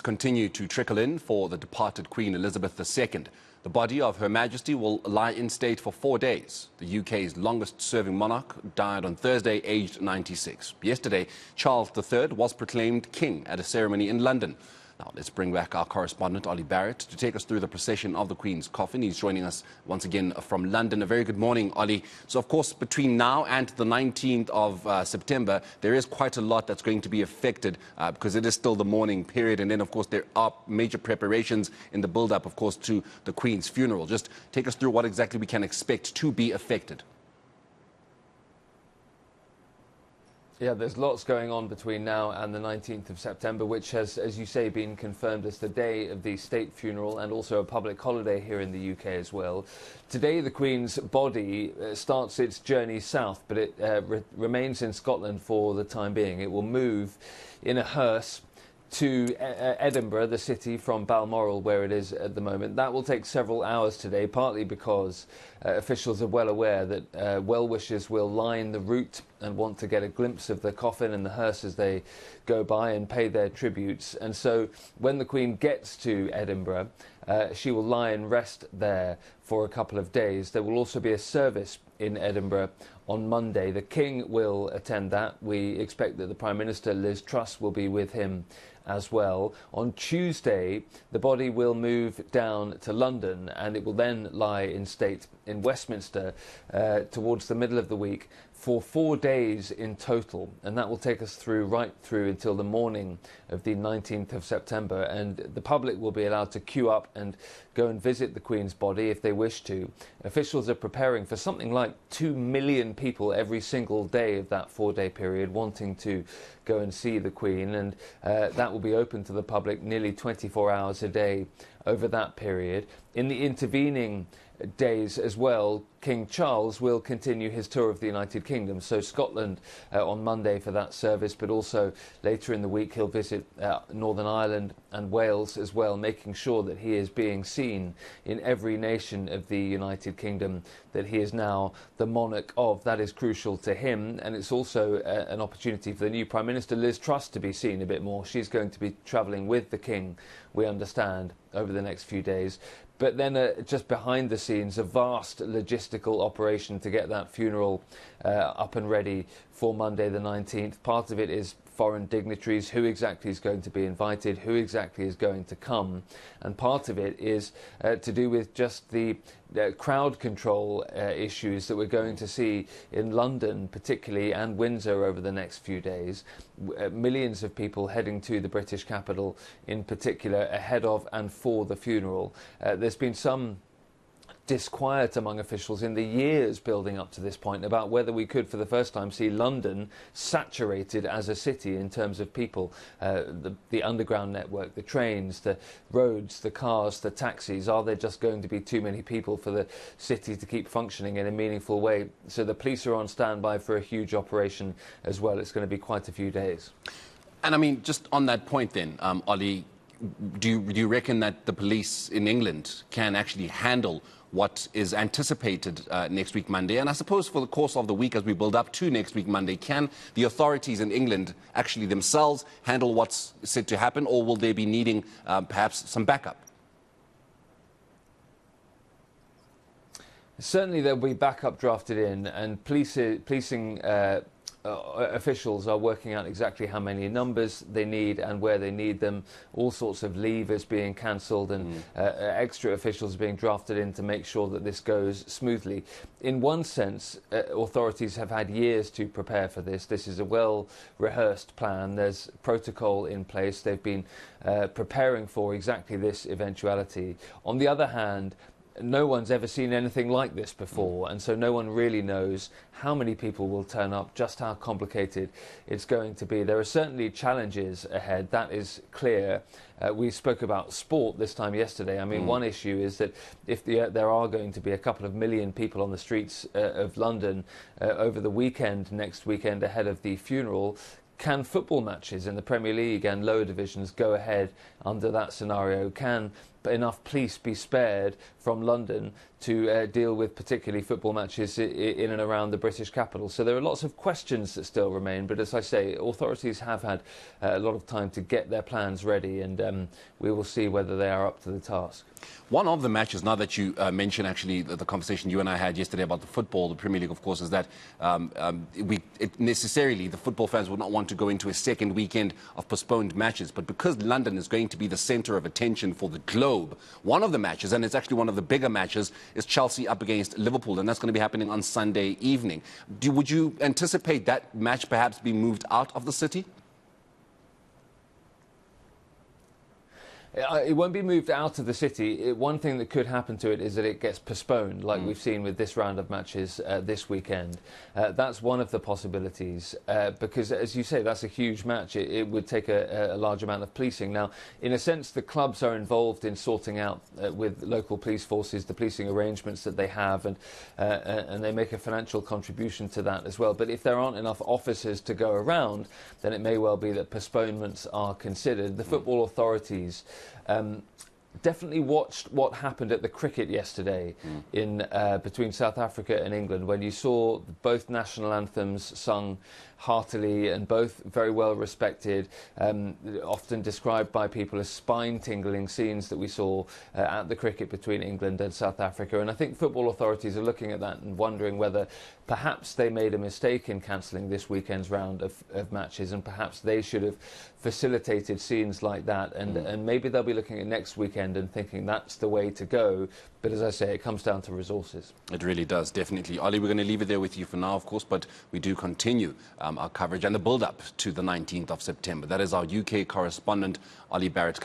continue to trickle in for the departed Queen Elizabeth II. The body of Her Majesty will lie in state for 4 days. The UK's longest-serving monarch died on Thursday, aged 96. Yesterday, Charles III was proclaimed king at a ceremony in London. Now, let's bring back our correspondent, Ollie Barrett, to take us through the procession of the Queen's coffin. He's joining us once again from London. A very good morning, Ollie. So, of course, between now and the 19th of September, there is quite a lot that's going to be affected because it is still the mourning period. And then, of course, there are major preparations in the build-up, of course, to the Queen's funeral. Just take us through what exactly we can expect to be affected. Yeah, there's lots going on between now and the 19th of September, which has, as you say, been confirmed as the day of the state funeral and also a public holiday here in the UK as well. Today, the Queen's body starts its journey south, but it remains in Scotland for the time being. It will move in a hearse to Edinburgh, the city, from Balmoral, where it is at the moment. That will take several hours today, partly because officials are well aware that well-wishers will line the route and want to get a glimpse of the coffin and the hearse as they go by and pay their tributes. And so when the Queen gets to Edinburgh, she will lie and rest there for a couple of days. There will also be a service in Edinburgh on Monday. The King will attend that. We expect that the Prime Minister, Liz Truss, will be with him as well. On Tuesday, the body will move down to London and it will then lie in state in Westminster towards the middle of the week for 4 days in total, and that will take us right through until the morning of the 19th of September, and the public will be allowed to queue up and go and visit the Queen's body if they wish to. Officials are preparing for something like 2 million people every single day of that 4-day period wanting to go and see the Queen, and that will be open to the public nearly 24 hours a day over that period. In the intervening days as well, King Charles will continue his tour of the United Kingdom. So Scotland on Monday for that service, but also later in the week he'll visit Northern Ireland and Wales as well, making sure that he is being seen in every nation of the United Kingdom that he is now the monarch of. That is crucial to him, and it's also an opportunity for the new Prime Minister, Liz Truss, to be seen a bit more. She's going to be travelling with the King, we understand, over the next few days. But then just behind the scenes, a vast logistical operation to get that funeral up and ready for Monday the 19th. Part of it is foreign dignitaries, who exactly is going to be invited, who exactly is going to come. And part of it is to do with just the crowd control issues that we're going to see in London particularly, and Windsor over the next few days. Millions of people heading to the British capital in particular ahead of and for the funeral. There's been some disquiet among officials in the years building up to this point about whether we could for the first time see London saturated as a city in terms of people. The underground network, the trains, the roads, the cars, the taxis. Are there just going to be too many people for the city to keep functioning in a meaningful way? So the police are on standby for a huge operation as well. It's going to be quite a few days. And I mean, just on that point then, Ollie, do you reckon that the police in England can actually handle what is anticipated next week Monday? And I suppose for the course of the week as we build up to next week Monday, can the authorities in England actually themselves handle what's said to happen, or will they be needing perhaps some backup? Certainly there'll be backup drafted in, and policing officials are working out exactly how many numbers they need and where they need them. All sorts of levers being cancelled, and extra officials being drafted in to make sure that this goes smoothly. In one sense, authorities have had years to prepare for this. This is a well-rehearsed plan. There's protocol in place. They've been preparing for exactly this eventuality. On the other hand, no one's ever seen anything like this before, and so no one really knows how many people will turn up, just how complicated it's going to be. There are certainly challenges ahead, that is clear. We spoke about sport this time yesterday. I mean, one issue is that if there are going to be a couple of million people on the streets of London over the weekend, next weekend ahead of the funeral, can football matches in the Premier League and lower divisions go ahead under that scenario? Can enough police be spared from London to deal with particularly football matches in and around the British capital. So there are lots of questions that still remain, but as I say, authorities have had a lot of time to get their plans ready, and we will see whether they are up to the task. One of the matches, now that you mentioned actually the conversation you and I had yesterday about the football, the Premier League, of course, is that necessarily the football fans would not want to go into a second weekend of postponed matches. But because London is going to be the centre of attention for the globe, one of the matches, and it's actually one of the bigger matches, is Chelsea up against Liverpool, and that's going to be happening on Sunday evening. Would you anticipate that match perhaps being moved out of the city? It won't be moved out of the city. One thing that could happen to it is that it gets postponed, like we've seen with this round of matches this weekend. That's one of the possibilities, because, as you say, that's a huge match. It would take a large amount of policing. Now, in a sense, the clubs are involved in sorting out with local police forces the policing arrangements that they have, and they make a financial contribution to that as well. But if there aren't enough officers to go around, then it may well be that postponements are considered. The football authorities definitely watched what happened at the cricket yesterday in between South Africa and England, when you saw both national anthems sung heartily and both very well respected, often described by people as spine-tingling scenes that we saw at the cricket between England and South Africa. And I think football authorities are looking at that and wondering whether perhaps they made a mistake in cancelling this weekend's round of matches, and perhaps they should have facilitated scenes like that, and maybe they'll be looking at next weekend and thinking that's the way to go. But as I say, it comes down to resources. It really does, definitely. Ollie, we're going to leave it there with you for now, of course, but we do continue our coverage and the build-up to the 19th of September. That is our UK correspondent, Ollie Barrett.